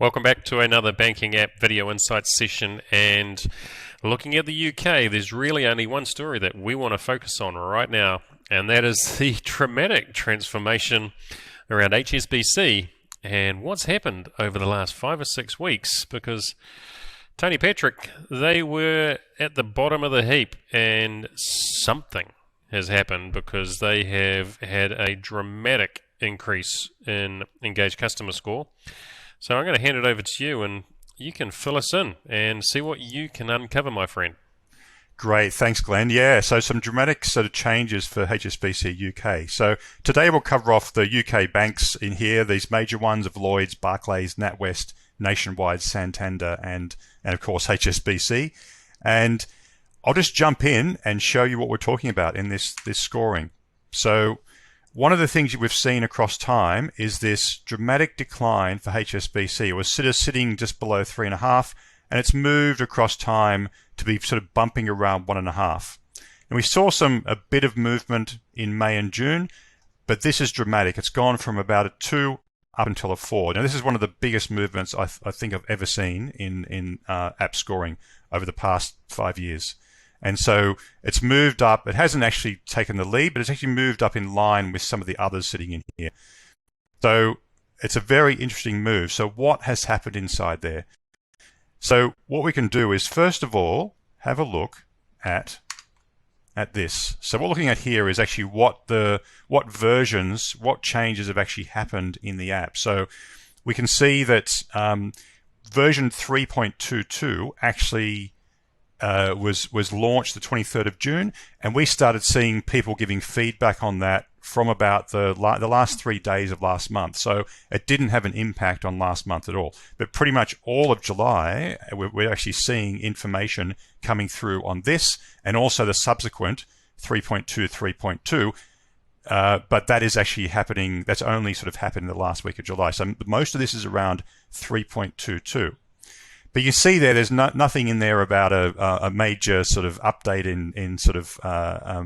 Welcome back to another Banking App Video Insights session, and looking at the UK, there's really only one story that we want to focus on right now, and that is the dramatic transformation around HSBC and what's happened over the last 5 or 6 weeks, because Tony Patrick, they were at the bottom of the heap and something has happened because they have had a dramatic increase in engaged customer score. So I'm going to hand it over to you and you can fill us in and see what you can uncover, my friend. Great, thanks Glenn. Yeah, so some dramatic sort of changes for HSBC UK. So today we'll cover off the UK banks in here, these major ones of Lloyds, Barclays, NatWest, Nationwide, Santander, and of course HSBC. And I'll just jump in and show you what we're talking about in this scoring. So one of the things we've seen across time is this dramatic decline for HSBC. It was sitting just below 3.5, and it's moved across time to be sort of bumping around 1.5. And we saw a bit of movement in May and June, but this is dramatic. It's gone from about a 2 up until a 4. Now this is one of the biggest movements I think I've ever seen in app scoring over the past 5 years. And so it's moved up. It hasn't actually taken the lead, but it's actually moved up in line with some of the others sitting in here. So it's a very interesting move. So what has happened inside there? So what we can do is, first of all, have a look at this. So what we're looking at here is actually what versions, what changes have actually happened in the app. So we can see that version 3.22 actually was launched the 23rd of June, and we started seeing people giving feedback on that from about the last 3 days of last month. So it didn't have an impact on last month at all. But pretty much all of July, we're actually seeing information coming through on this, and also the subsequent 3.2, 3.2. But that is actually happening. That's only sort of happened in the last week of July. So most of this is around 3.22. But you see there's nothing in there about a major sort of update in sort of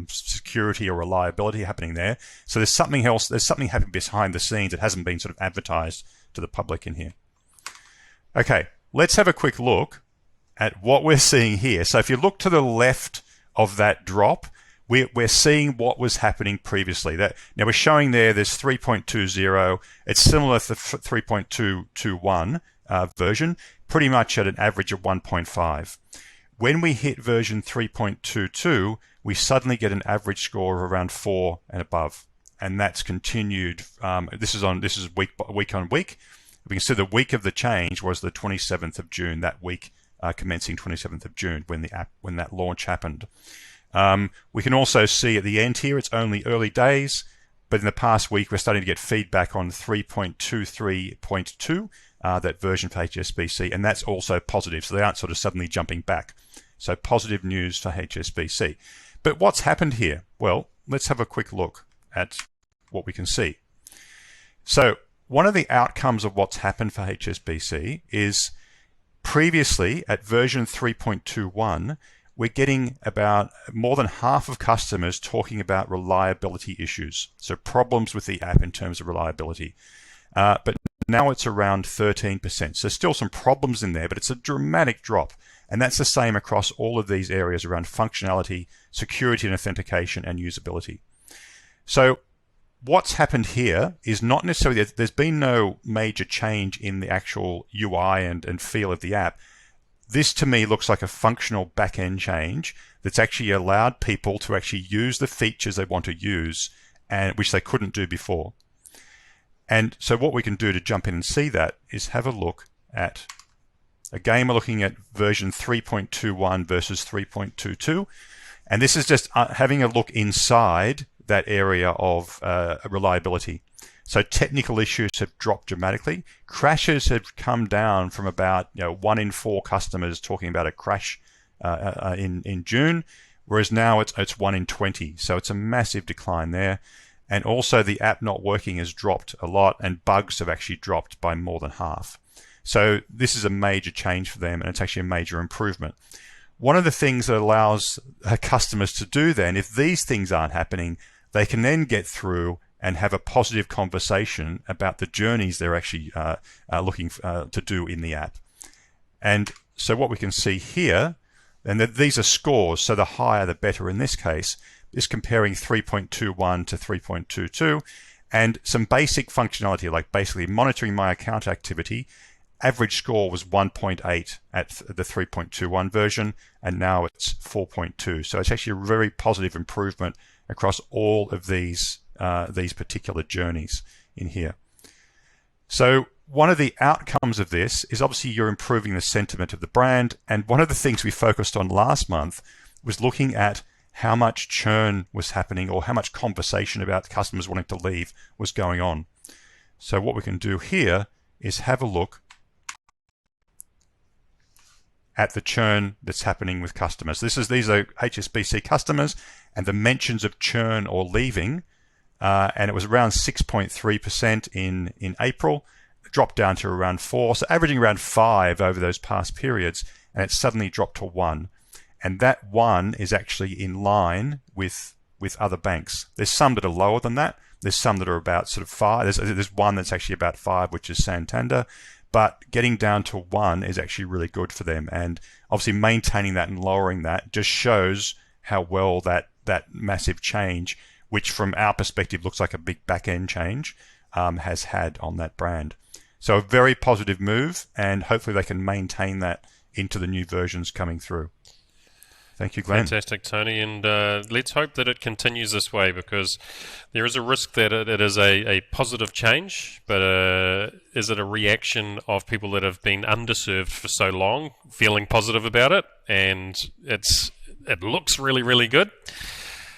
security or reliability happening there. So there's something else. There's something happening behind the scenes that hasn't been sort of advertised to the public in here. Okay, let's have a quick look at what we're seeing here. So if you look to the left of that drop, we're seeing what was happening previously. Now we're showing there's 3.20. It's similar to the 3.221 version, pretty much at an average of 1.5. When we hit version 3.22, we suddenly get an average score of around 4 and above, and that's continued. This is week on week. We can see the week of the change was the 27th of June. That week commencing 27th of June when that launch happened. We can also see at the end here it's only early days, but in the past week we're starting to get feedback on 3.23.2. That version for HSBC, and that's also positive, so they aren't sort of suddenly jumping back. So positive news for HSBC. But what's happened here? Well, let's have a quick look at what we can see. So one of the outcomes of what's happened for HSBC is previously at version 3.21, we're getting about more than half of customers talking about reliability issues, so problems with the app in terms of reliability. But now it's around 13%. So still some problems in there, but it's a dramatic drop. And that's the same across all of these areas around functionality, security and authentication, and usability. So what's happened here is not necessarily, there's been no major change in the actual UI and feel of the app. This to me looks like a functional back-end change that's actually allowed people to actually use the features they want to use, and which they couldn't do before. And so what we can do to jump in and see that is have a look at, again, we're looking at version 3.21 versus 3.22. And this is just having a look inside that area of reliability. So technical issues have dropped dramatically. Crashes have come down from about 1 in 4 customers talking about a crash in June, whereas now it's 1 in 20. So it's a massive decline there. And also the app not working has dropped a lot, and bugs have actually dropped by more than half. So this is a major change for them, and it's actually a major improvement. One of the things that allows customers to do then, if these things aren't happening, they can then get through and have a positive conversation about the journeys they're actually looking to do in the app. And so what we can see here, and these are scores, so the higher the better in this case, is comparing 3.21 to 3.22, and some basic functionality like basically monitoring my account activity. Average score was 1.8 at the 3.21 version, and now it's 4.2. So it's actually a very positive improvement across all of these particular journeys in here. So one of the outcomes of this is obviously you're improving the sentiment of the brand. And one of the things we focused on last month was looking at how much churn was happening, or how much conversation about customers wanting to leave was going on. So what we can do here is have a look at the churn that's happening with customers. These are HSBC customers, and the mentions of churn or leaving, and it was around 6.3% in April, dropped down to around 4, so averaging around 5 over those past periods, and it suddenly dropped to 1. And that 1 is actually in line with other banks. There's some that are lower than that. There's some that are about sort of 5. There's one that's actually about 5, which is Santander. But getting down to 1 is actually really good for them. And obviously maintaining that and lowering that just shows how well that massive change, which from our perspective looks like a big back-end change, has had on that brand. So a very positive move, and hopefully they can maintain that into the new versions coming through. Thank you, Glenn. Fantastic, Tony, and let's hope that it continues this way, because there is a risk that it is a positive change, but is it a reaction of people that have been underserved for so long, feeling positive about it, and it looks really, really good.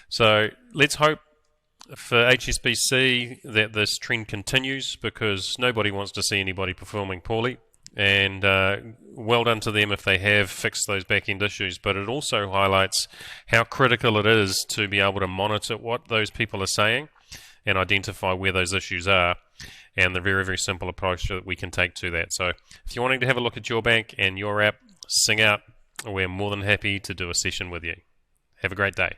So let's hope for HSBC that this trend continues, because nobody wants to see anybody performing poorly. And well done to them if they have fixed those back-end issues. But it also highlights how critical it is to be able to monitor what those people are saying and identify where those issues are, and the very, very simple approach that we can take to that. So if you're wanting to have a look at your bank and your app, sing out. We're more than happy to do a session with you. Have a great day.